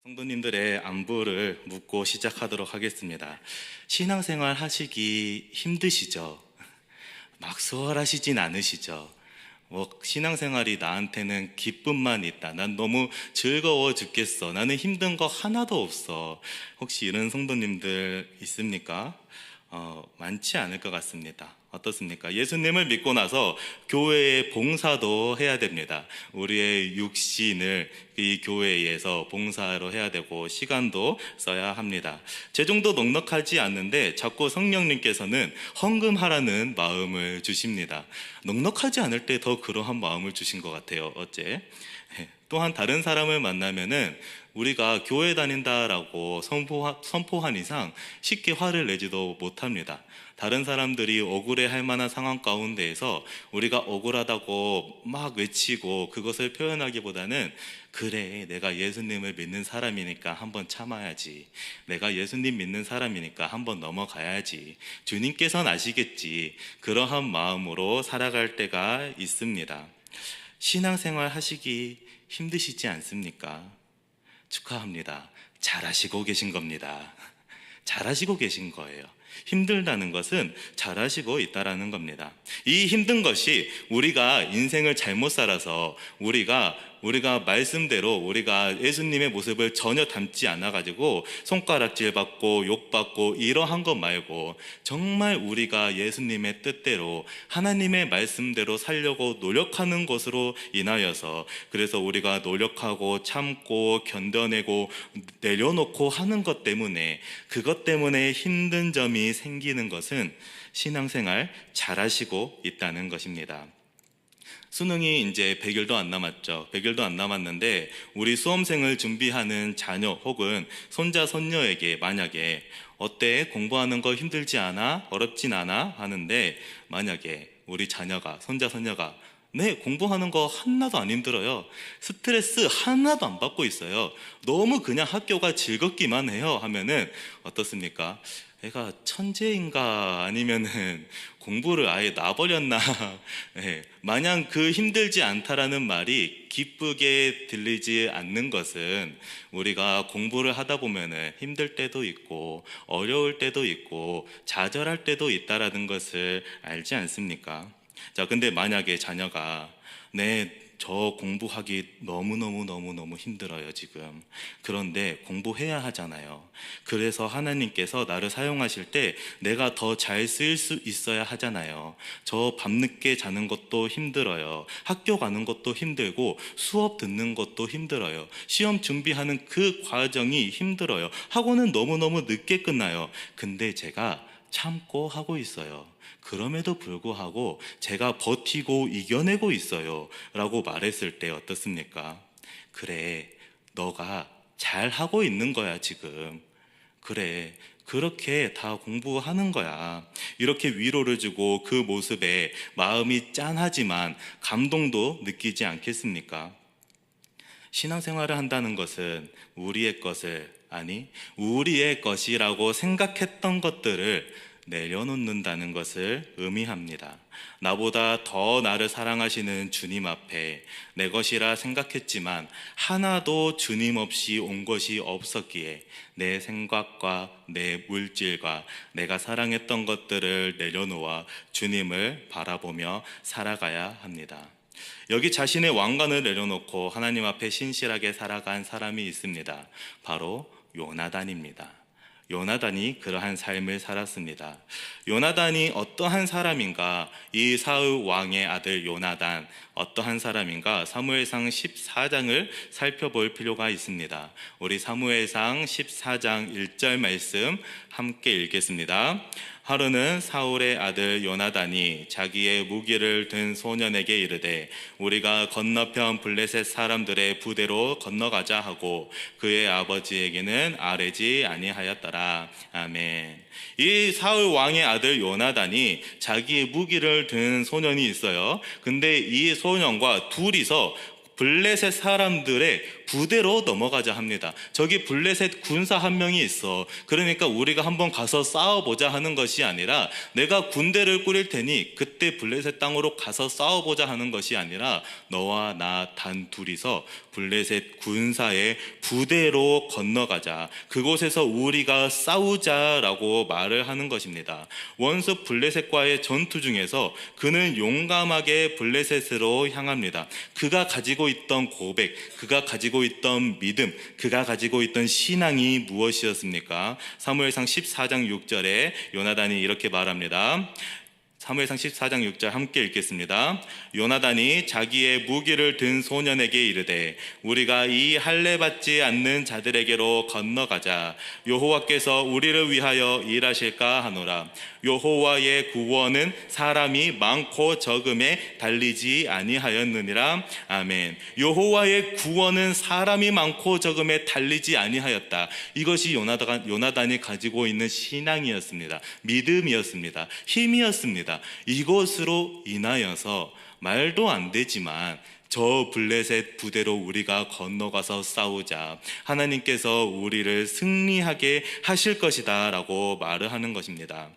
성도님들의 안부를 묻고 시작하도록 하겠습니다. 신앙생활 하시기 힘드시죠? 막 수월하시진 않으시죠? 신앙생활이 나한테는 기쁨만 있다. 난 너무 즐거워 죽겠어. 나는 힘든 거 하나도 없어. 혹시 이런 성도님들 있습니까? 많지 않을 것 같습니다. 어떻습니까? 예수님을 믿고 나서 교회의 봉사도 해야 됩니다. 우리의 육신을 이 교회에서 봉사로 해야 되고 시간도 써야 합니다. 제 정도 넉넉하지 않는데 자꾸 성령님께서는 헌금하라는 마음을 주십니다. 넉넉하지 않을 때 더 그러한 마음을 주신 것 같아요. 어째? 또한 다른 사람을 만나면은 우리가 교회 다닌다라고 선포한 이상 쉽게 화를 내지도 못합니다. 다른 사람들이 억울해할 만한 상황 가운데에서 우리가 억울하다고 막 외치고 그것을 표현하기보다는 그래, 내가 예수님을 믿는 사람이니까 한번 참아야지. 내가 예수님 믿는 사람이니까 한번 넘어가야지. 주님께서는 아시겠지. 그러한 마음으로 살아갈 때가 있습니다. 신앙생활 하시기 힘드시지 않습니까? 축하합니다. 잘하시고 계신 겁니다. 잘하시고 계신 거예요. 힘들다는 것은 잘하시고 있다라는 겁니다. 이 힘든 것이 우리가 인생을 잘못 살아서 우리가 말씀대로 우리가 예수님의 모습을 전혀 닮지 않아가지고 손가락질 받고 욕받고 이러한 것 말고 정말 우리가 예수님의 뜻대로 하나님의 말씀대로 살려고 노력하는 것으로 인하여서 그래서 우리가 노력하고 참고 견뎌내고 내려놓고 하는 것 때문에 그것 때문에 힘든 점이 생기는 것은 신앙생활 잘하시고 있다는 것입니다. 수능이 이제 100일도 안 남았죠. 100일도 안 남았는데 우리 수험생을 준비하는 자녀 혹은 손자, 손녀에게 만약에 어때? 공부하는 거 힘들지 않아? 어렵진 않아? 하는데 만약에 우리 자녀가, 손자, 손녀가 네, 공부하는 거 하나도 안 힘들어요. 스트레스 하나도 안 받고 있어요. 너무 그냥 학교가 즐겁기만 해요. 하면은 어떻습니까? 애가 천재인가 아니면은 공부를 아예 놔버렸나. 네, 마냥 그 힘들지 않다라는 말이 기쁘게 들리지 않는 것은 우리가 공부를 하다 보면은 힘들 때도 있고 어려울 때도 있고 좌절할 때도 있다라는 것을 알지 않습니까? 자, 근데 만약에 자녀가 네, 저 공부하기 너무너무 힘들어요, 지금. 그런데 공부해야 하잖아요. 그래서 하나님께서 나를 사용하실 때 내가 더 잘 쓰일 수 있어야 하잖아요. 저 밤늦게 자는 것도 힘들어요. 학교 가는 것도 힘들고 수업 듣는 것도 힘들어요. 시험 준비하는 그 과정이 힘들어요. 학원은 너무너무 늦게 끝나요. 근데 제가 참고 하고 있어요. 그럼에도 불구하고 제가 버티고 이겨내고 있어요 라고 말했을 때 어떻습니까? 그래, 너가 잘하고 있는 거야 지금. 그래, 그렇게 다 공부하는 거야. 이렇게 위로를 주고 그 모습에 마음이 짠하지만 감동도 느끼지 않겠습니까? 신앙생활을 한다는 것은 우리의 것을, 아니 우리의 것이라고 생각했던 것들을 내려놓는다는 것을 의미합니다. 나보다 더 나를 사랑하시는 주님 앞에 내 것이라 생각했지만 하나도 주님 없이 온 것이 없었기에 내 생각과 내 물질과 내가 사랑했던 것들을 내려놓아 주님을 바라보며 살아가야 합니다. 여기 자신의 왕관을 내려놓고 하나님 앞에 신실하게 살아간 사람이 있습니다. 바로 요나단입니다. 요나단이 그러한 삶을 살았습니다. 요나단이 어떠한 사람인가? 이 사울 왕의 아들 요나단 어떠한 사람인가? 사무엘상 14장을 살펴볼 필요가 있습니다. 우리 사무엘상 14장 1절 말씀 함께 읽겠습니다. 하루는 사울의 아들 요나단이 자기의 무기를 든 소년에게 이르되 우리가 건너편 블레셋 사람들의 부대로 건너가자 하고 그의 아버지에게는 아뢰지 아니하였더라. 아멘. 이 사울 왕의 아들 요나단이 자기의 무기를 든 소년이 있어요. 근데 이 소년과 둘이서 블레셋 사람들의 부대로 넘어가자 합니다. 저기 블레셋 군사 한 명이 있어. 그러니까 우리가 한번 가서 싸워보자 하는 것이 아니라, 내가 군대를 꾸릴 테니 그때 블레셋 땅으로 가서 싸워보자 하는 것이 아니라, 너와 나 단 둘이서 블레셋 군사의 부대로 건너가자. 그곳에서 우리가 싸우자라고 말을 하는 것입니다. 원수 블레셋과의 전투 중에서 그는 용감하게 블레셋으로 향합니다. 그가 가지고 있던 고백, 그가 가지고 있던 믿음, 그가 가지고 있던 신앙이 무엇이었습니까? 사무엘상 14장 6절에 요나단이 이렇게 말합니다. 사무엘상 14장 6절 함께 읽겠습니다. 요나단이 자기의 무기를 든 소년에게 이르되 우리가 이 할례 받지 않는 자들에게로 건너가자. 여호와께서 우리를 위하여 일하실까 하노라. 여호와의 구원은 사람이 많고 적음에 달리지 아니하였느니라. 아멘. 여호와의 구원은 사람이 많고 적음에 달리지 아니하였다. 이것이 요나단이 가지고 있는 신앙이었습니다. 믿음이었습니다. 힘이었습니다. 이것으로 인하여서 말도 안 되지만 저 블레셋 부대로 우리가 건너가서 싸우자. 하나님께서 우리를 승리하게 하실 것이다 라고 말을 하는 것입니다.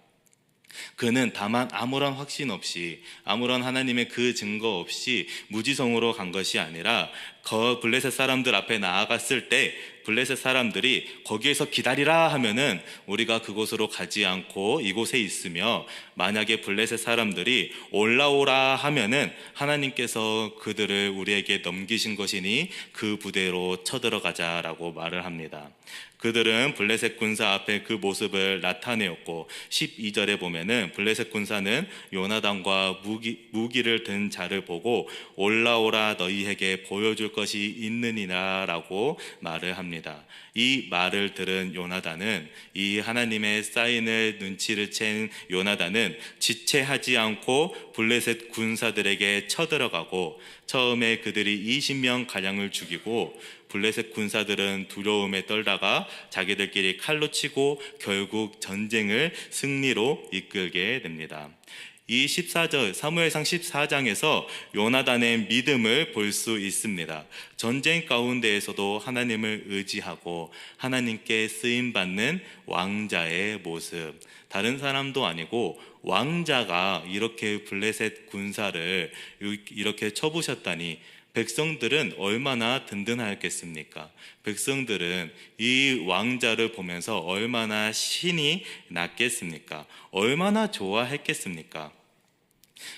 그는 다만 아무런 확신 없이, 아무런 하나님의 그 증거 없이 무지성으로 간 것이 아니라 그 블레셋 사람들 앞에 나아갔을 때 블레셋 사람들이 거기에서 기다리라 하면은 우리가 그곳으로 가지 않고 이곳에 있으며, 만약에 블레셋 사람들이 올라오라 하면은 하나님께서 그들을 우리에게 넘기신 것이니 그 부대로 쳐들어가자라고 말을 합니다. 그들은 블레셋 군사 앞에 그 모습을 나타내었고, 12절에 보면은 블레셋 군사는 요나단과 무기를 든 자를 보고 올라오라 너희에게 보여줄 것이 있느니라 라고 말을 합니다. 이 말을 들은 요나단은, 이 하나님의 사인을 눈치를 챈 요나단은 지체하지 않고 블레셋 군사들에게 쳐들어가고, 처음에 그들이 20명 가량을 죽이고 블레셋 군사들은 두려움에 떨다가 자기들끼리 칼로 치고 결국 전쟁을 승리로 이끌게 됩니다. 이 14절 사무엘상 14장에서 요나단의 믿음을 볼 수 있습니다. 전쟁 가운데에서도 하나님을 의지하고 하나님께 쓰임받는 왕자의 모습. 다른 사람도 아니고 왕자가 이렇게 블레셋 군사를 이렇게 쳐부셨다니 백성들은 얼마나 든든하였겠습니까? 백성들은 이 왕자를 보면서 얼마나 신이 났겠습니까? 얼마나 좋아했겠습니까?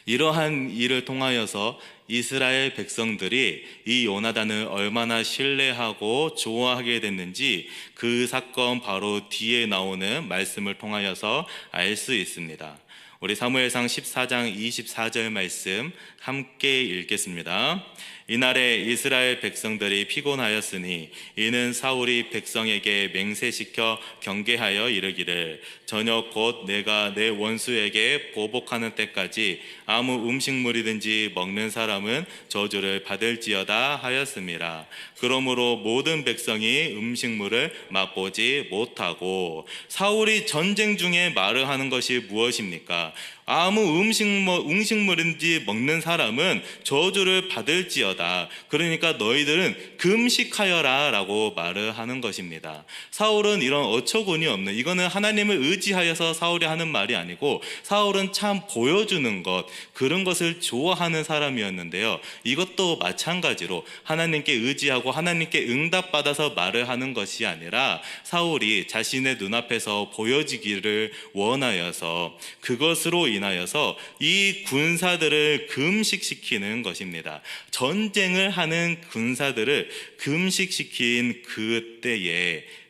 이러한 일을 통하여서 이스라엘 백성들이 이 요나단을 얼마나 신뢰하고 좋아하게 됐는지 그 사건 바로 뒤에 나오는 말씀을 통하여서 알 수 있습니다. 우리 사무엘상 14장 24절 말씀 함께 읽겠습니다. 이날에 이스라엘 백성들이 피곤하였으니 이는 사울이 백성에게 맹세시켜 경계하여 이르기를 저녁 곧 내가 내 원수에게 보복하는 때까지 아무 음식물이든지 먹는 사람은 저주를 받을지어다 하였습니다. 그러므로 모든 백성이 음식물을 맛보지 못하고, 사울이 전쟁 중에 말을 하는 것이 무엇입니까? 아무 음식물인지 먹는 사람은 저주를 받을지어다. 그러니까 너희들은 금식하여라 라고 말을 하는 것입니다. 사울은 이런 어처구니 없는, 이거는 하나님을 의지하여서 사울이 하는 말이 아니고, 사울은 참 보여주는 것, 그런 것을 좋아하는 사람이었는데요. 이것도 마찬가지로 하나님께 의지하고 하나님께 응답받아서 말을 하는 것이 아니라 사울이 자신의 눈앞에서 보여지기를 원하여서 그것으로 인하여서 이 군사들을 금식시키는 것입니다. 전쟁을 하는 군사들을 금식시킨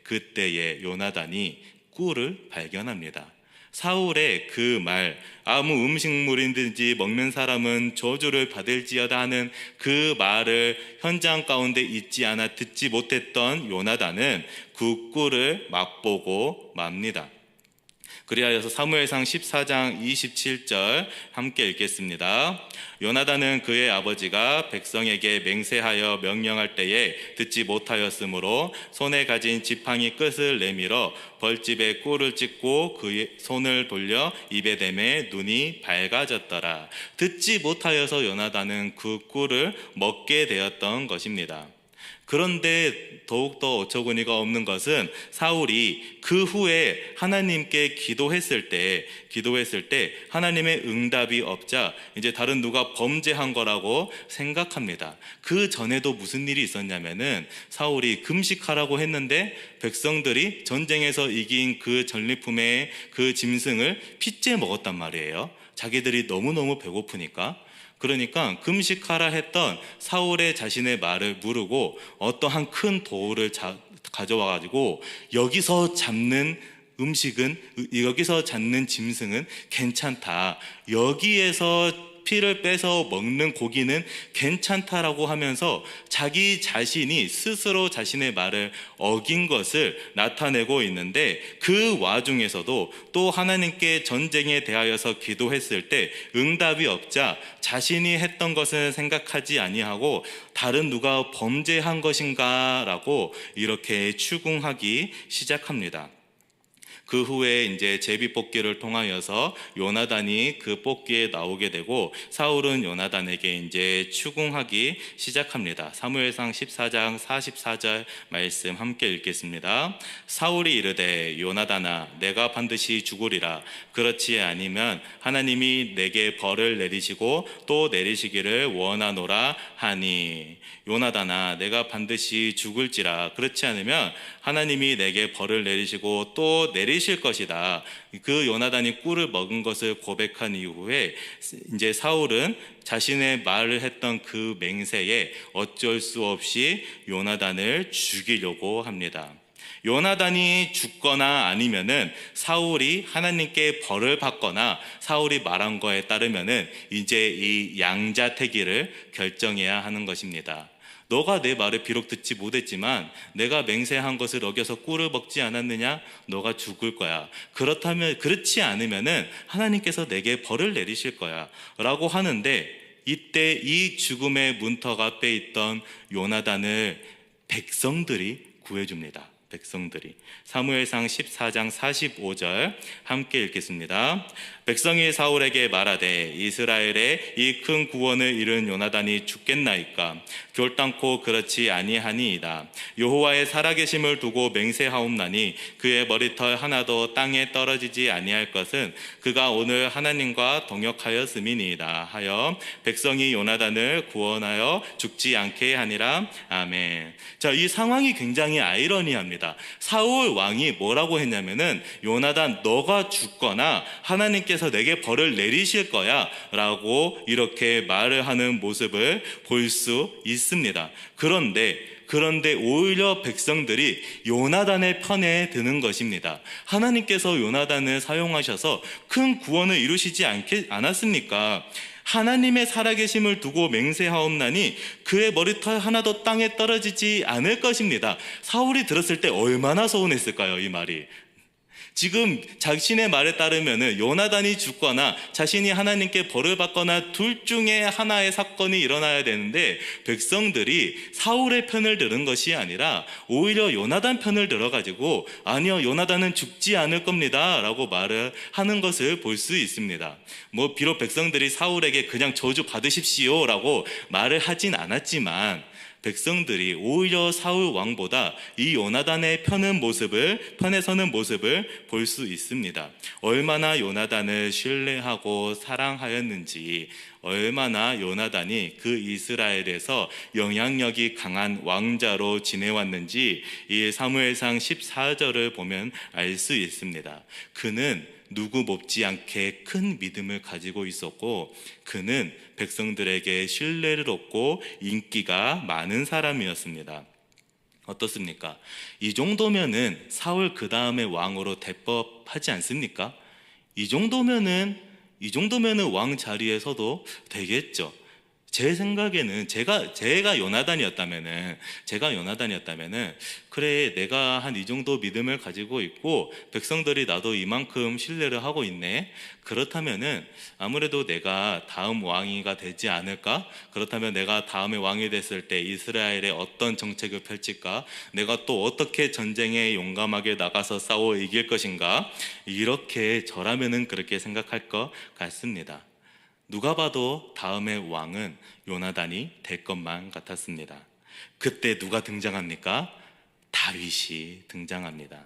그때에 요나단이 꿀을 발견합니다. 사울의 그 말, 아무 음식물이든지 먹는 사람은 저주를 받을지어다 하는 그 말을 현장 가운데 있지 않아 듣지 못했던 요나단은 그 꿀을 맛보고 맙니다. 그리하여서 사무엘상 14장 27절 함께 읽겠습니다. 요나단은 그의 아버지가 백성에게 맹세하여 명령할 때에 듣지 못하였으므로 손에 가진 지팡이 끝을 내밀어 벌집에 꿀을 찍고 그의 손을 돌려 입에 대매 눈이 밝아졌더라. 듣지 못하여서 요나단은 그 꿀을 먹게 되었던 것입니다. 그런데 더욱더 어처구니가 없는 것은 사울이 그 후에 하나님께 기도했을 때 하나님의 응답이 없자 이제 다른 누가 범죄한 거라고 생각합니다. 그 전에도 무슨 일이 있었냐면은 사울이 금식하라고 했는데 백성들이 전쟁에서 이긴 그 전리품의 그 짐승을 핏째 먹었단 말이에요. 자기들이 너무너무 배고프니까. 그러니까 금식하라 했던 사울의 자신의 말을 무르고 어떠한 큰 돌을 가져와 가지고 여기서 잡는 짐승은 괜찮다. 여기에서 피를 빼서 먹는 고기는 괜찮다라고 하면서 자기 자신이 스스로 자신의 말을 어긴 것을 나타내고 있는데, 그 와중에서도 또 하나님께 전쟁에 대하여서 기도했을 때 응답이 없자 자신이 했던 것은 생각하지 아니하고 다른 누가 범죄한 것인가 라고 이렇게 추궁하기 시작합니다. 그 후에 이제 제비뽑기를 통하여서 요나단이 그 뽑기에 나오게 되고 사울은 요나단에게 이제 추궁하기 시작합니다. 사무엘상 14장 44절 말씀 함께 읽겠습니다. 사울이 이르되 요나단아 내가 반드시 죽으리라. 그렇지 아니면 하나님이 내게 벌을 내리시고 또 내리시기를 원하노라 하니. 요나단아 내가 반드시 죽을지라. 그렇지 않으면 하나님이 내게 벌을 내리시고 또 내리실 것이다. 그 요나단이 꿀을 먹은 것을 고백한 이후에 이제 사울은 자신의 말을 했던 그 맹세에 어쩔 수 없이 요나단을 죽이려고 합니다. 요나단이 죽거나 아니면은 사울이 하나님께 벌을 받거나 사울이 말한 거에 따르면은 이제 이 양자택일을 결정해야 하는 것입니다. 너가 내 말을 비록 듣지 못했지만 내가 맹세한 것을 어겨서 꿀을 먹지 않았느냐? 너가 죽을 거야. 그렇지 않으면은 하나님께서 내게 벌을 내리실 거야 라고 하는데, 이때 이 죽음의 문턱 앞에 있던 요나단을 백성들이 구해줍니다. 백성들이. 사무엘상 14장 45절 함께 읽겠습니다. 백성이 사울에게 말하되 이스라엘의 이 큰 구원을 이룬 요나단이 죽겠나이까? 결단코 그렇지 아니하니이다. 여호와의 살아계심을 두고 맹세하옵나니 그의 머리털 하나도 땅에 떨어지지 아니할 것은 그가 오늘 하나님과 동역하였음이니이다 하여 백성이 요나단을 구원하여 죽지 않게 하니라. 아멘. 자, 이 상황이 굉장히 아이러니합니다. 사울 왕이 뭐라고 했냐면은 요나단 너가 죽거나 하나님께서 내게 벌을 내리실 거야 라고 이렇게 말을 하는 모습을 볼 수 있습니다. 그런데 오히려 백성들이 요나단의 편에 드는 것입니다. 하나님께서 요나단을 사용하셔서 큰 구원을 이루시지 않았습니까? 하나님의 살아계심을 두고 맹세하옵나니 그의 머리털 하나도 땅에 떨어지지 않을 것입니다. 사울이 들었을 때 얼마나 서운했을까요, 이 말이. 지금 자신의 말에 따르면 요나단이 죽거나 자신이 하나님께 벌을 받거나 둘 중에 하나의 사건이 일어나야 되는데 백성들이 사울의 편을 들은 것이 아니라 오히려 요나단 편을 들어가지고 아니요, 요나단은 죽지 않을 겁니다 라고 말을 하는 것을 볼 수 있습니다. 비록 백성들이 사울에게 그냥 저주 받으십시오 라고 말을 하진 않았지만 백성들이 오히려 사울 왕보다 이 요나단의 편에 서는 모습을 볼 수 있습니다. 얼마나 요나단을 신뢰하고 사랑하였는지, 얼마나 요나단이 그 이스라엘에서 영향력이 강한 왕자로 지내왔는지 이 사무엘상 14절을 보면 알 수 있습니다. 그는 누구 못지않게 큰 믿음을 가지고 있었고 그는 백성들에게 신뢰를 얻고 인기가 많은 사람이었습니다. 어떻습니까? 이 정도면은 사울 그 다음에 왕으로 대법하지 않습니까? 이 정도면은 왕 자리에 서도 되겠죠. 제 생각에는 제가 요나단이었다면은 그래, 내가 한 이 정도 믿음을 가지고 있고 백성들이 나도 이만큼 신뢰를 하고 있네. 그렇다면은 아무래도 내가 다음 왕이가 되지 않을까? 그렇다면 내가 다음에 왕이 됐을 때 이스라엘에 어떤 정책을 펼칠까? 내가 또 어떻게 전쟁에 용감하게 나가서 싸워 이길 것인가? 이렇게 저라면은 그렇게 생각할 것 같습니다. 누가 봐도 다음의 왕은 요나단이 될 것만 같았습니다. 그때 누가 등장합니까? 다윗이 등장합니다.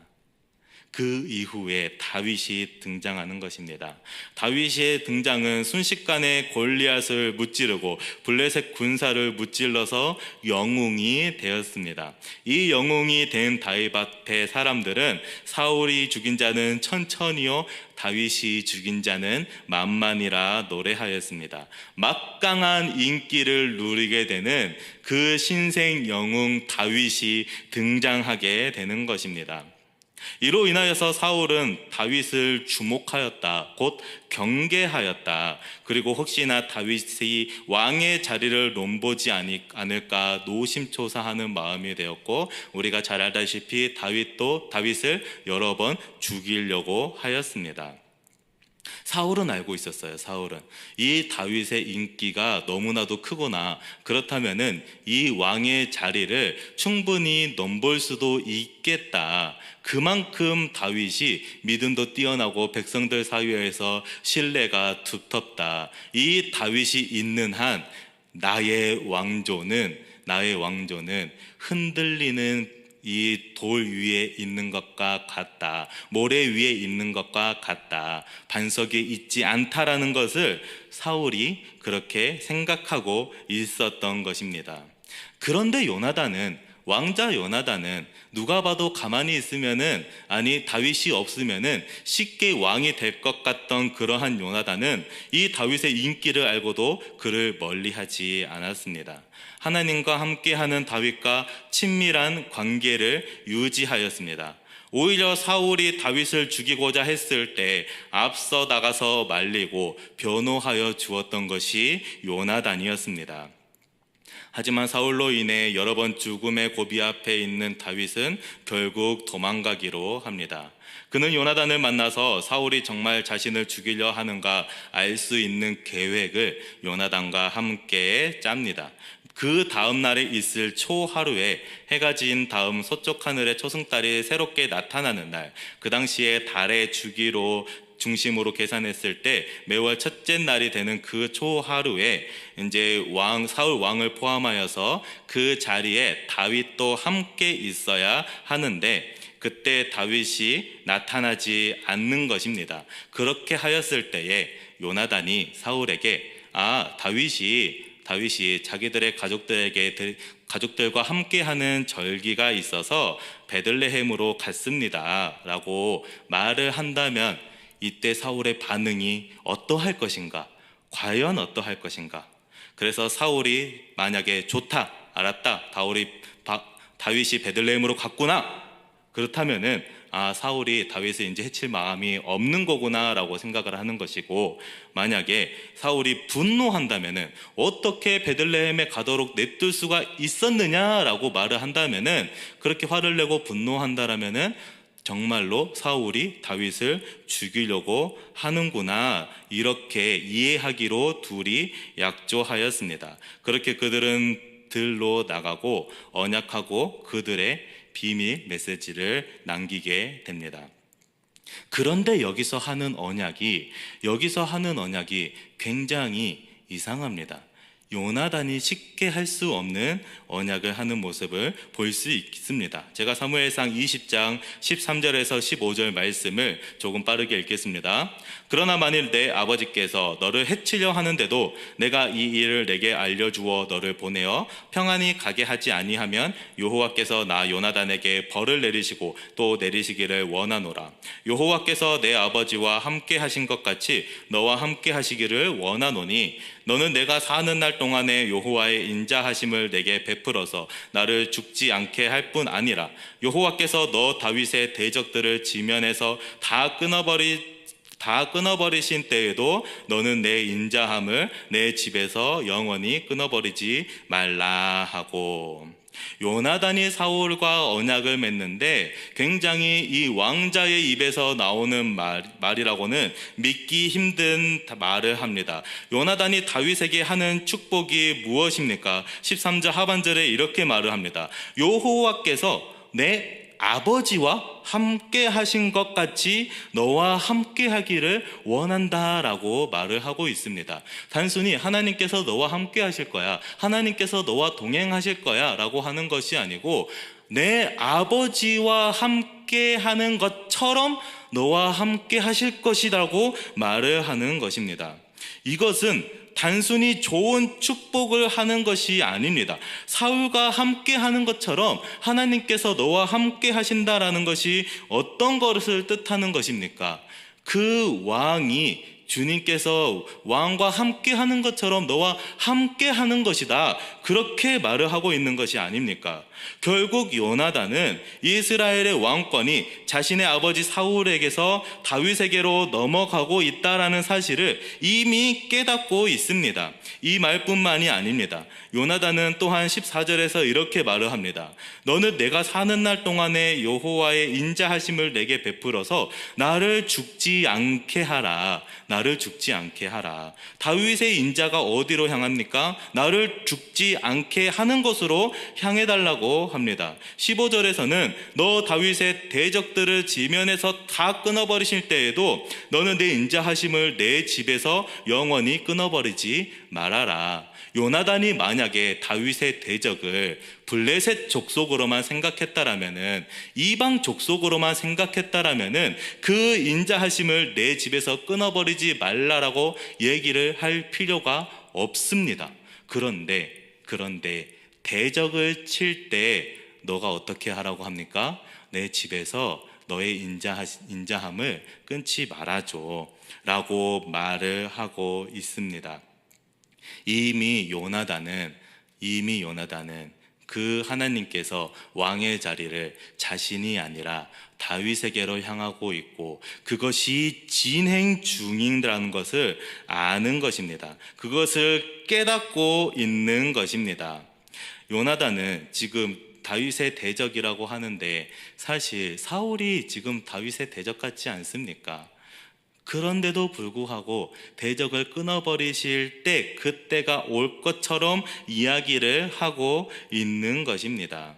그 이후에 다윗이 등장하는 것입니다. 다윗의 등장은 순식간에 골리앗을 무찌르고 블레셋 군사를 무찔러서 영웅이 되었습니다. 이 영웅이 된 다윗의 사람들은 사울이 죽인 자는 천천히요 다윗이 죽인 자는 만만이라 노래하였습니다. 막강한 인기를 누리게 되는 그 신생 영웅 다윗이 등장하게 되는 것입니다. 이로 인하여서 사울은 다윗을 주목하였다, 곧 경계하였다. 그리고 혹시나 다윗이 왕의 자리를 넘보지 않을까 노심초사하는 마음이 되었고, 우리가 잘 알다시피 다윗도 다윗을 여러 번 죽이려고 하였습니다. 사울은 알고 있었어요. 사울은 이 다윗의 인기가 너무나도 크구나. 그렇다면은 이 왕의 자리를 충분히 넘볼 수도 있겠다. 그만큼 다윗이 믿음도 뛰어나고 백성들 사이에서 신뢰가 두텁다. 이 다윗이 있는 한 나의 왕조는 흔들리는 이 돌 위에 있는 것과 같다. 모래 위에 있는 것과 같다. 반석이 있지 않다라는 것을 사울이 그렇게 생각하고 있었던 것입니다. 그런데 왕자 요나단은 누가 봐도 가만히 있으면은, 아니 다윗이 없으면은 쉽게 왕이 될 것 같던 그러한 요나단은 이 다윗의 인기를 알고도 그를 멀리하지 않았습니다. 하나님과 함께하는 다윗과 친밀한 관계를 유지하였습니다. 오히려 사울이 다윗을 죽이고자 했을 때 앞서 나가서 말리고 변호하여 주었던 것이 요나단이었습니다. 하지만 사울로 인해 여러 번 죽음의 고비 앞에 있는 다윗은 결국 도망가기로 합니다. 그는 요나단을 만나서 사울이 정말 자신을 죽이려 하는가 알 수 있는 계획을 요나단과 함께 짭니다. 그 다음 날에 있을 초하루에 해가 진 다음 서쪽 하늘에 초승달이 새롭게 나타나는 날, 그 당시에 달의 주기로 중심으로 계산했을 때 매월 첫째 날이 되는 그 초하루에 이제 사울 왕을 포함하여서 그 자리에 다윗도 함께 있어야 하는데, 그때 다윗이 나타나지 않는 것입니다. 그렇게 하였을 때에 요나단이 사울에게 다윗이 자기들의 가족들과 함께하는 절기가 있어서 베들레헴으로 갔습니다 라고 말을 한다면, 이때 사울의 반응이 어떠할 것인가? 과연 어떠할 것인가? 그래서 사울이 만약에 좋다, 알았다, 다윗이 베들레헴으로 갔구나, 그렇다면은 사울이 다윗을 이제 해칠 마음이 없는 거구나 라고 생각을 하는 것이고, 만약에 사울이 분노한다면은 어떻게 베들레헴에 가도록 냅둘 수가 있었느냐라고 말을 한다면은, 그렇게 화를 내고 분노한다라면은 정말로 사울이 다윗을 죽이려고 하는구나, 이렇게 이해하기로 둘이 약조하였습니다. 그렇게 그들은 들로 나가고 언약하고 그들의 비밀 메시지를 남기게 됩니다. 그런데 여기서 하는 언약이 굉장히 이상합니다. 요나단이 쉽게 할 수 없는 언약을 하는 모습을 볼 수 있습니다. 제가 사무엘상 20장 13절에서 15절 말씀을 조금 빠르게 읽겠습니다. 그러나 만일 내 아버지께서 너를 해치려 하는데도 내가 이 일을 내게 알려주어 너를 보내어 평안히 가게 하지 아니하면 여호와께서 나 요나단에게 벌을 내리시고 또 내리시기를 원하노라. 여호와께서 내 아버지와 함께 하신 것 같이 너와 함께 하시기를 원하노니 너는 내가 사는 날 동안에 여호와의 인자하심을 내게 베풀어서 나를 죽지 않게 할 뿐 아니라 여호와께서 너 다윗의 대적들을 지면에서 다 다 끊어버리신 때에도 너는 내 인자함을 내 집에서 영원히 끊어버리지 말라 하고, 요나단이 사울과 언약을 맺는데 굉장히 이 왕자의 입에서 나오는 말이라고는 믿기 힘든 말을 합니다. 요나단이 다윗에게 하는 축복이 무엇입니까? 13절 하반절에 이렇게 말을 합니다. 여호와께서 내 아버지와 함께 하신 것 같이 너와 함께 하기를 원한다라고 말을 하고 있습니다. 단순히 하나님께서 너와 함께 하실 거야, 하나님께서 너와 동행하실 거야 라고 하는 것이 아니고, 내 아버지와 함께 하는 것처럼 너와 함께 하실 것이라고 말을 하는 것입니다. 이것은 단순히 좋은 축복을 하는 것이 아닙니다. 사울과 함께 하는 것처럼 하나님께서 너와 함께 하신다라는 것이 어떤 것을 뜻하는 것입니까? 그 왕이 주님께서 왕과 함께 하는 것처럼 너와 함께 하는 것이다, 그렇게 말을 하고 있는 것이 아닙니까? 결국 요나단은 이스라엘의 왕권이 자신의 아버지 사울에게서 다윗에게로 넘어가고 있다라는 사실을 이미 깨닫고 있습니다. 이 말뿐만이 아닙니다. 요나단은 또한 14절에서 이렇게 말을 합니다. 너는 내가 사는 날 동안에 여호와의 인자하심을 내게 베풀어서 나를 죽지 않게 하라. 나를 죽지 않게 하라. 다윗의 인자가 어디로 향합니까? 나를 죽지 않게 하는 곳으로 향해달라고 합니다. 15절에서는 너 다윗의 대적들을 지면에서 다 끊어버리실 때에도 너는 내 인자하심을 내 집에서 영원히 끊어버리지 말아라. 요나단이 만약에 다윗의 대적을 블레셋 족속으로만 생각했다라면은, 이방 족속으로만 생각했다라면은 그 인자하심을 내 집에서 끊어버리지 말라라고 얘기를 할 필요가 없습니다. 그런데 대적을 칠 때 너가 어떻게 하라고 합니까? 내 집에서 너의 인자함을 끊지 말아줘 라고 말을 하고 있습니다. 이미 요나단은 그 하나님께서 왕의 자리를 자신이 아니라 다윗에게로 향하고 있고, 그것이 진행 중이라는 것을 아는 것입니다. 그것을 깨닫고 있는 것입니다. 요나단은 지금 다윗의 대적이라고 하는데, 사실 사울이 지금 다윗의 대적 같지 않습니까? 그런데도 불구하고 대적을 끊어버리실 때, 그때가 올 것처럼 이야기를 하고 있는 것입니다.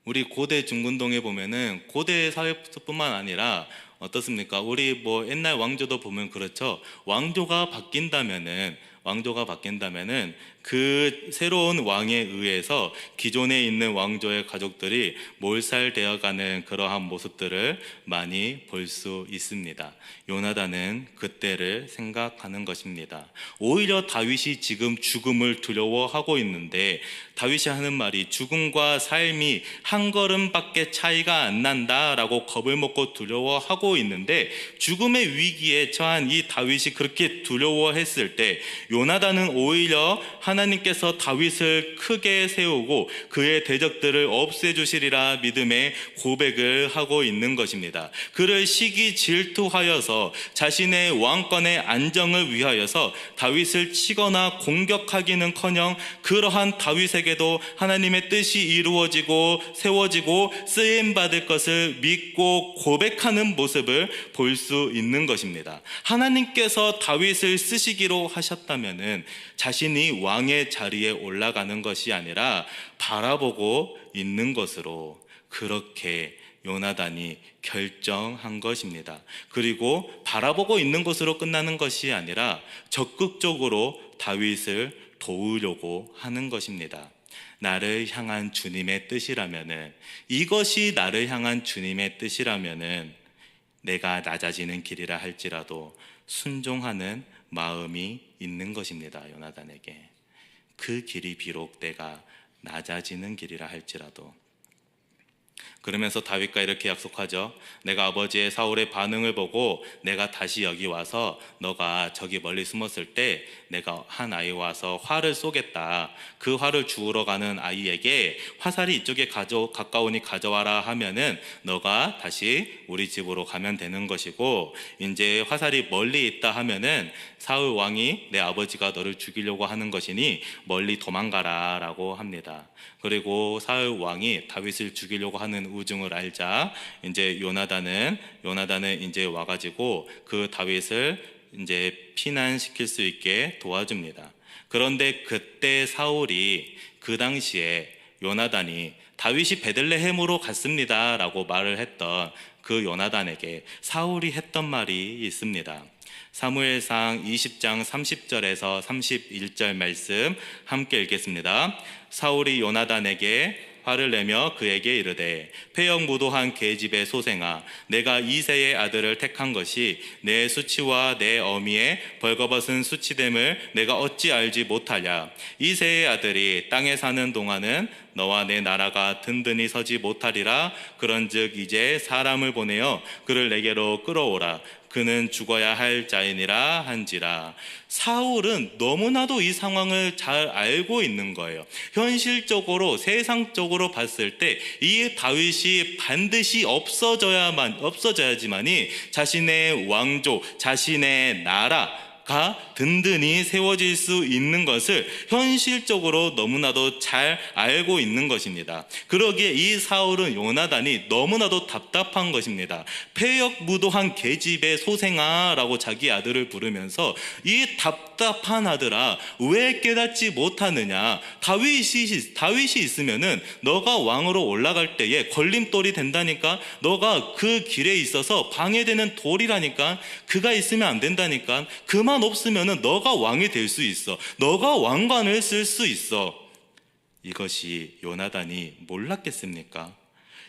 우리 고대 중근동에 보면은 고대 사회뿐만 아니라 어떻습니까? 우리 옛날 왕조도 보면 그렇죠. 왕조가 바뀐다면은 그 새로운 왕에 의해서 기존에 있는 왕조의 가족들이 몰살되어가는 그러한 모습들을 많이 볼 수 있습니다. 요나단은 그때를 생각하는 것입니다. 오히려 다윗이 지금 죽음을 두려워하고 있는데, 다윗이 하는 말이 죽음과 삶이 한 걸음밖에 차이가 안 난다라고 겁을 먹고 두려워하고 있는데, 죽음의 위기에 처한 이 다윗이 그렇게 두려워했을 때 요나단은 오히려 하나님께서 다윗을 크게 세우고 그의 대적들을 없애주시리라 믿음의 고백을 하고 있는 것입니다. 그를 시기 질투하여서 자신의 왕권의 안정을 위하여서 다윗을 치거나 공격하기는커녕 그러한 다윗에게도 하나님의 뜻이 이루어지고 세워지고 쓰임받을 것을 믿고 고백하는 모습을 볼 수 있는 것입니다. 하나님께서 다윗을 쓰시기로 하셨다면은 자신이 왕의 자리에 올라가는 것이 아니라 바라보고 있는 것으로, 그렇게 요나단이 결정한 것입니다. 그리고 바라보고 있는 것으로 끝나는 것이 아니라 적극적으로 다윗을 도우려고 하는 것입니다. 나를 향한 주님의 뜻이라면은, 이것이 나를 향한 주님의 뜻이라면은 내가 낮아지는 길이라 할지라도 순종하는 마음이 있는 것입니다. 요나단에게 그 길이 비록 내가 낮아지는 길이라 할지라도. 그러면서 다윗과 이렇게 약속하죠. 내가 아버지의 사울의 반응을 보고 내가 다시 여기 와서 너가 저기 멀리 숨었을 때 내가 한 아이 와서 활을 쏘겠다. 그 활을 주우러 가는 아이에게 화살이 이쪽에 가까우니 가져와라 하면은 너가 다시 우리 집으로 가면 되는 것이고, 이제 화살이 멀리 있다 하면은 사울 왕이 내 아버지가 너를 죽이려고 하는 것이니 멀리 도망가라 라고 합니다. 그리고 사울 왕이 다윗을 죽이려고 하는 우중을 알자 이제 요나단은 이제 와가지고 그 다윗을 이제 피난시킬 수 있게 도와줍니다. 그런데 그때 사울이 그 당시에 요나단이 다윗이 베들레헴으로 갔습니다 라고 말을 했던 그 요나단에게 사울이 했던 말이 있습니다. 사무엘상 20장 30절에서 31절 말씀 함께 읽겠습니다. 사울이 요나단에게 화를 내며 그에게 이르되 패역무도한 계집의 소생아, 내가 이새의 아들을 택한 것이 내 수치와 내 어미의 벌거벗은 수치됨을 내가 어찌 알지 못하랴. 이새의 아들이 땅에 사는 동안은 너와 내 나라가 든든히 서지 못하리라. 그런즉 이제 사람을 보내어 그를 내게로 끌어오라. 그는 죽어야 할 자이니라 한지라. 사울은 너무나도 이 상황을 잘 알고 있는 거예요. 현실적으로 세상적으로 봤을 때 이 다윗이 반드시 없어져야지만이 자신의 왕조, 자신의 나라가 든든히 세워질 수 있는 것을 현실적으로 너무나도 잘 알고 있는 것입니다. 그러기에 이 사울은 요나단이 너무나도 답답한 것입니다. 패역무도한 계집의 소생아 라고 자기 아들을 부르면서 이 답답한 아들아, 왜 깨닫지 못하느냐. 다윗이 있으면은 너가 왕으로 올라갈 때에 걸림돌이 된다니까. 너가 그 길에 있어서 방해되는 돌이라니까. 그가 있으면 안 된다니까. 그만 없으면 너가 왕이 될 수 있어. 너가 왕관을 쓸 수 있어. 이것이 요나단이 몰랐겠습니까?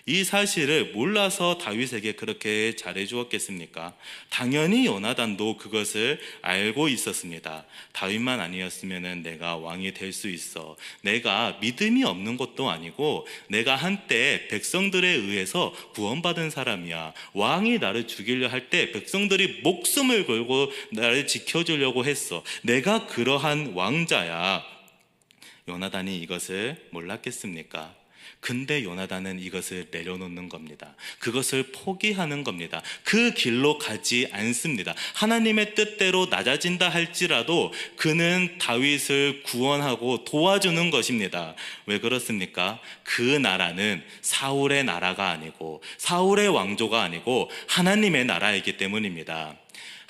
이 사실을 몰라서 다윗에게 그렇게 잘해 주었겠습니까? 당연히 요나단도 그것을 알고 있었습니다. 다윗만 아니었으면 내가 왕이 될 수 있어. 내가 믿음이 없는 것도 아니고 내가 한때 백성들에 의해서 구원받은 사람이야. 왕이 나를 죽이려 할 때 백성들이 목숨을 걸고 나를 지켜주려고 했어. 내가 그러한 왕자야. 요나단이 이것을 몰랐겠습니까? 근데 요나단은 이것을 내려놓는 겁니다. 그것을 포기하는 겁니다. 그 길로 가지 않습니다. 하나님의 뜻대로 낮아진다 할지라도 그는 다윗을 구원하고 도와주는 것입니다. 왜 그렇습니까? 그 나라는 사울의 나라가 아니고 사울의 왕조가 아니고 하나님의 나라이기 때문입니다.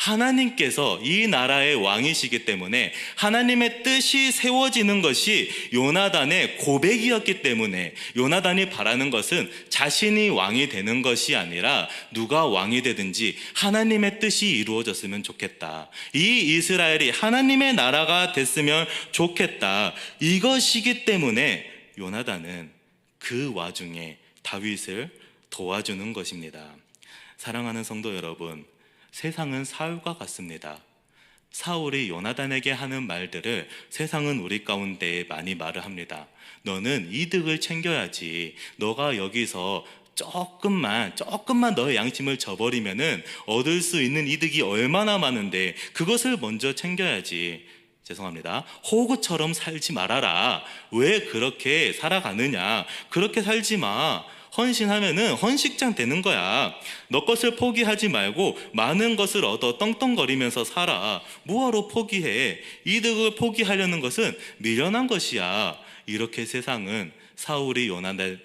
하나님께서 이 나라의 왕이시기 때문에 하나님의 뜻이 세워지는 것이 요나단의 고백이었기 때문에 요나단이 바라는 것은 자신이 왕이 되는 것이 아니라 누가 왕이 되든지 하나님의 뜻이 이루어졌으면 좋겠다. 이 이스라엘이 하나님의 나라가 됐으면 좋겠다. 이것이기 때문에 요나단은 그 와중에 다윗을 도와주는 것입니다. 사랑하는 성도 여러분, 세상은 사울과 같습니다. 사울이 요나단에게 하는 말들을 세상은 우리 가운데 많이 말을 합니다. 너는 이득을 챙겨야지. 너가 여기서 조금만 너의 양심을 저버리면은 얻을 수 있는 이득이 얼마나 많은데 그것을 먼저 챙겨야지. 죄송합니다. 호구처럼 살지 말아라. 왜 그렇게 살아가느냐? 그렇게 살지 마. 헌신하면은 헌식장 되는 거야. 너 것을 포기하지 말고 많은 것을 얻어 떵떵거리면서 살아. 뭐하러 포기해? 이득을 포기하려는 것은 미련한 것이야. 이렇게 세상은 사울이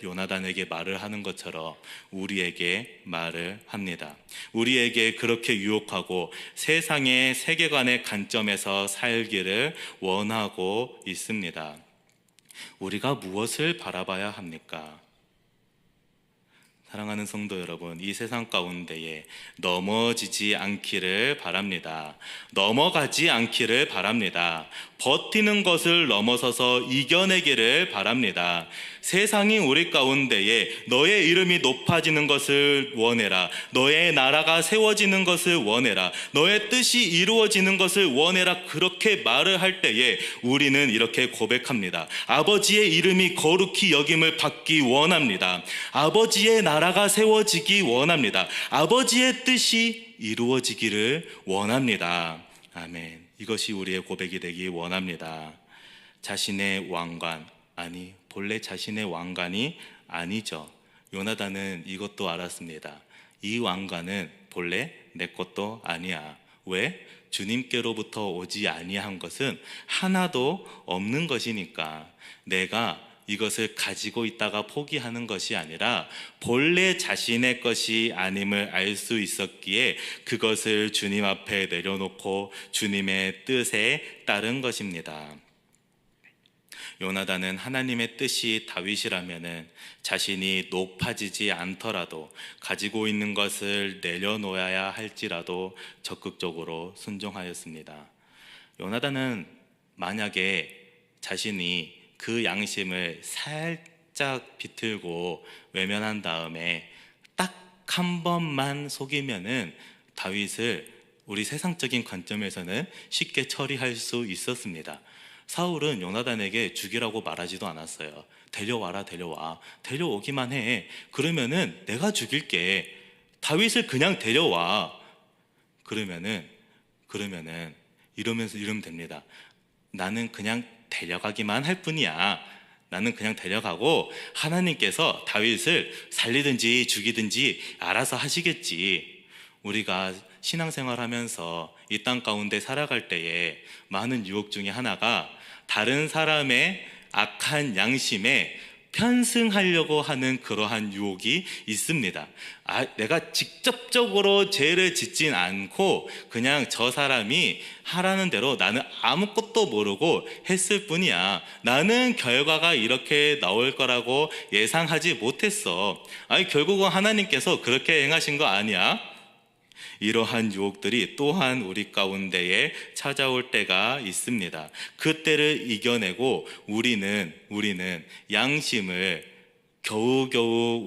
요나단에게 말을 하는 것처럼 우리에게 말을 합니다. 우리에게 그렇게 유혹하고 세상의 세계관의 관점에서 살기를 원하고 있습니다. 우리가 무엇을 바라봐야 합니까? 사랑하는 성도 여러분, 이 세상 가운데에 넘어지지 않기를 바랍니다. 넘어가지 않기를 바랍니다. 버티는 것을 넘어서서 이겨내기를 바랍니다. 세상이 우리 가운데에 너의 이름이 높아지는 것을 원해라, 너의 나라가 세워지는 것을 원해라, 너의 뜻이 이루어지는 것을 원해라, 그렇게 말을 할 때에 우리는 이렇게 고백합니다. 아버지의 이름이 거룩히 여김을 받기 원합니다. 아버지의 나라가 세워지기 원합니다. 아버지의 뜻이 이루어지기를 원합니다. 아멘. 이것이 우리의 고백이 되기 원합니다. 자신의 왕관, 아니 본래 자신의 왕관이 아니죠. 요나단은 이것도 알았습니다. 이 왕관은 본래 내 것도 아니야. 왜? 주님께로부터 오지 아니한 것은 하나도 없는 것이니까. 내가 이것을 가지고 있다가 포기하는 것이 아니라 본래 자신의 것이 아님을 알 수 있었기에 그것을 주님 앞에 내려놓고 주님의 뜻에 따른 것입니다. 요나단은 하나님의 뜻이 다윗이라면은 자신이 높아지지 않더라도 가지고 있는 것을 내려놓아야 할지라도 적극적으로 순종하였습니다. 요나단은 만약에 자신이 그 양심을 살짝 비틀고 외면한 다음에 딱 한 번만 속이면은 다윗을 우리 세상적인 관점에서는 쉽게 처리할 수 있었습니다. 사울은 요나단에게 죽이라고 말하지도 않았어요. 데려와라, 데려와. 데려오기만 해. 그러면은 내가 죽일게. 다윗을 그냥 데려와. 그러면은 이러면 됩니다. 나는 그냥 데려가기만 할 뿐이야. 나는 그냥 데려가고 하나님께서 다윗을 살리든지 죽이든지 알아서 하시겠지. 우리가 신앙생활하면서 이 땅 가운데 살아갈 때에 많은 유혹 중에 하나가 다른 사람의 악한 양심에 편승하려고 하는 그러한 유혹이 있습니다. 내가 직접적으로 죄를 짓진 않고 그냥 저 사람이 하라는 대로 나는 아무것도 모르고 했을 뿐이야. 나는 결과가 이렇게 나올 거라고 예상하지 못했어. 결국은 하나님께서 그렇게 행하신 거 아니야? 이러한 유혹들이 또한 우리 가운데에 찾아올 때가 있습니다. 그때를 이겨내고 우리는 우리가 양심을 겨우겨우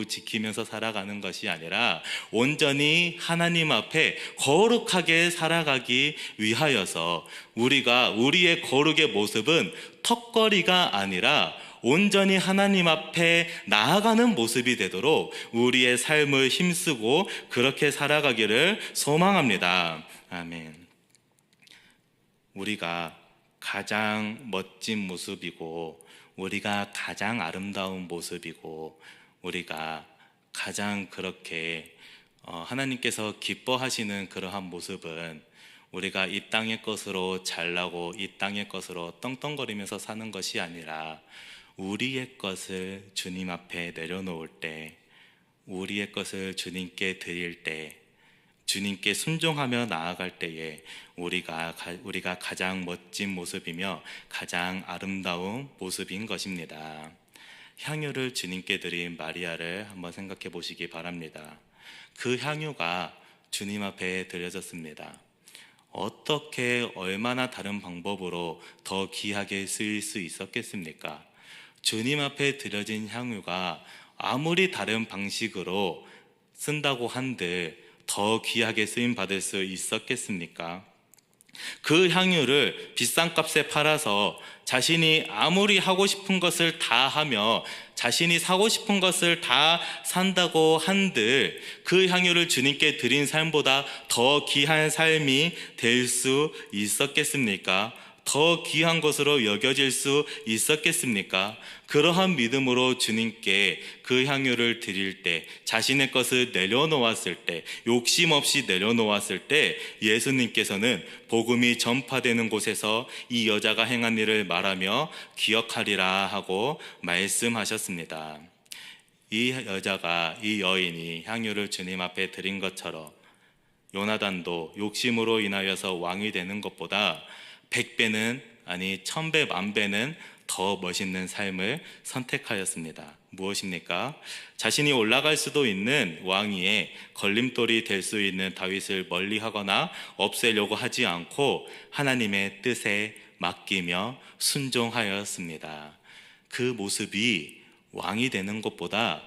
지키면서 살아가는 것이 아니라 온전히 하나님 앞에 거룩하게 살아가기 위하여서 우리의 거룩의 모습은 턱걸이가 아니라 온전히 하나님 앞에 나아가는 모습이 되도록 우리의 삶을 힘쓰고 그렇게 살아가기를 소망합니다. 아멘. 우리가 가장 멋진 모습이고 우리가 가장 아름다운 모습이고 우리가 가장 그렇게 하나님께서 기뻐하시는 그러한 모습은 우리가 이 땅의 것으로 잘나고 이 땅의 것으로 떵떵거리면서 사는 것이 아니라 우리의 것을 주님 앞에 내려놓을 때, 우리의 것을 주님께 드릴 때, 주님께 순종하며 나아갈 때에 우리가 가장 멋진 모습이며 가장 아름다운 모습인 것입니다. 향유를 주님께 드린 마리아를 한번 생각해 보시기 바랍니다. 그 향유가 주님 앞에 드려졌습니다. 어떻게 얼마나 다른 방법으로 더 귀하게 쓰일 수 있었겠습니까? 주님 앞에 드려진 향유가 아무리 다른 방식으로 쓴다고 한들 더 귀하게 쓰임 받을 수 있었겠습니까? 그 향유를 비싼 값에 팔아서 자신이 아무리 하고 싶은 것을 다 하며 자신이 사고 싶은 것을 다 산다고 한들 그 향유를 주님께 드린 삶보다 더 귀한 삶이 될 수 있었겠습니까? 더 귀한 것으로 여겨질 수 있었겠습니까? 그러한 믿음으로 주님께 그 향유를 드릴 때, 자신의 것을 내려놓았을 때, 욕심 없이 내려놓았을 때 예수님께서는 복음이 전파되는 곳에서 이 여자가 행한 일을 말하며 기억하리라 하고 말씀하셨습니다. 이 여인이 향유를 주님 앞에 드린 것처럼 요나단도 욕심으로 인하여서 왕이 되는 것보다 100배는 아니 1000배 만배는 더 멋있는 삶을 선택하였습니다. 무엇입니까? 자신이 올라갈 수도 있는 왕위에 걸림돌이 될 수 있는 다윗을 멀리하거나 없애려고 하지 않고 하나님의 뜻에 맡기며 순종하였습니다. 그 모습이 왕이 되는 것보다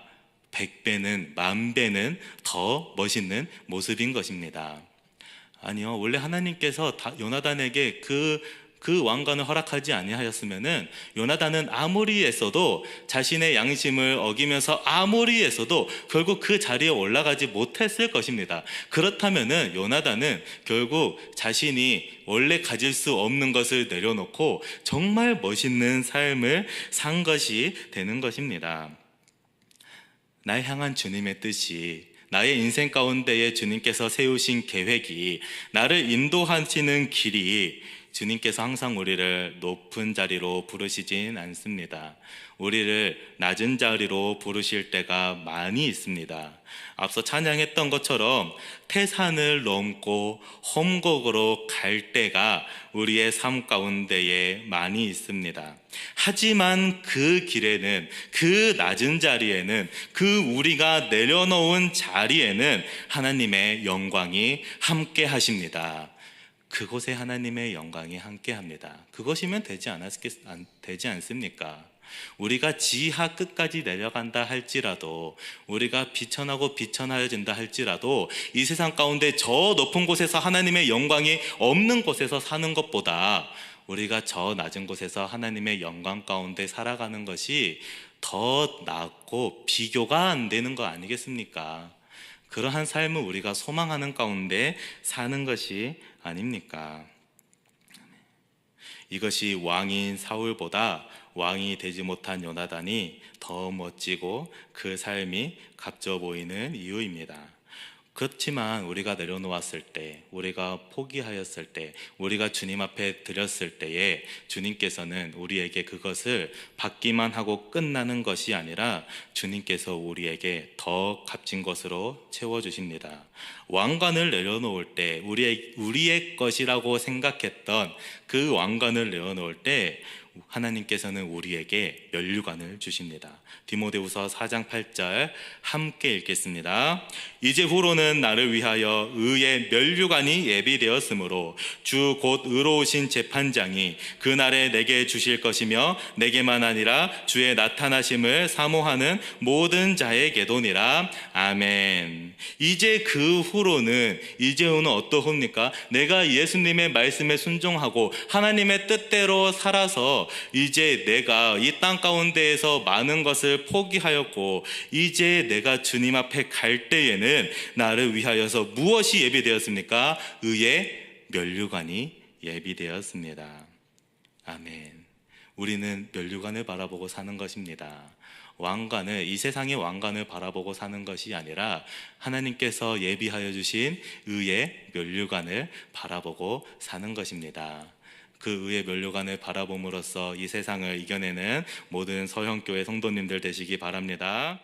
100배는, 10,000배는 더 멋있는 모습인 것입니다. 아니요, 원래 하나님께서 요나단에게 그 왕관을 허락하지 아니하였으면은 요나단은 아무리 애써도, 자신의 양심을 어기면서 아무리 애써도 결국 그 자리에 올라가지 못했을 것입니다. 그렇다면은 요나단은 결국 자신이 원래 가질 수 없는 것을 내려놓고 정말 멋있는 삶을 산 것이 되는 것입니다. 나를 향한 주님의 뜻이, 나의 인생 가운데에 주님께서 세우신 계획이, 나를 인도하시는 길이, 주님께서 항상 우리를 높은 자리로 부르시진 않습니다. 우리를 낮은 자리로 부르실 때가 많이 있습니다. 앞서 찬양했던 것처럼 태산을 넘고 험곡으로 갈 때가 우리의 삶 가운데에 많이 있습니다. 하지만 그 길에는, 그 낮은 자리에는, 그 우리가 내려놓은 자리에는 하나님의 영광이 함께 하십니다. 그곳에 하나님의 영광이 함께합니다. 그것이면 되지 않습니까? 우리가 지하 끝까지 내려간다 할지라도, 우리가 비천하고 비천하여진다 할지라도, 이 세상 가운데 저 높은 곳에서 하나님의 영광이 없는 곳에서 사는 것보다 우리가 저 낮은 곳에서 하나님의 영광 가운데 살아가는 것이 더 낫고 비교가 안 되는 거 아니겠습니까? 그러한 삶을 우리가 소망하는 가운데 사는 것이 아닙니까? 이것이 왕인 사울보다 왕이 되지 못한 요나단이 더 멋지고 그 삶이 값져 보이는 이유입니다. 그렇지만 우리가 내려놓았을 때, 우리가 포기하였을 때, 우리가 주님 앞에 드렸을 때에 주님께서는 우리에게 그것을 받기만 하고 끝나는 것이 아니라 주님께서 우리에게 더 값진 것으로 채워주십니다. 왕관을 내려놓을 때, 우리의 것이라고 생각했던 그 왕관을 내려놓을 때 하나님께서는 우리에게 면류관을 주십니다. 디모데후서 4장 8절 함께 읽겠습니다. 이제후로는 나를 위하여 의의 면류관이 예비되었으므로 주 곧 의로우신 재판장이 그날에 내게 주실 것이며 내게만 아니라 주의 나타나심을 사모하는 모든 자에게도니라. 아멘. 이제후로는 어떠합니까? 내가 예수님의 말씀에 순종하고 하나님의 뜻대로 살아서 이제 내가 이 땅 가운데에서 많은 것을 포기하였고 이제 내가 주님 앞에 갈 때에는 나를 위하여서 무엇이 예비되었습니까? 의의 면류관이 예비되었습니다. 아멘. 우리는 면류관을 바라보고 사는 것입니다. 왕관을, 이 세상의 왕관을 바라보고 사는 것이 아니라 하나님께서 예비하여 주신 의의 면류관을 바라보고 사는 것입니다. 그 의의 면류관을 바라봄으로써 이 세상을 이겨내는 모든 서형교회 성도님들 되시기 바랍니다.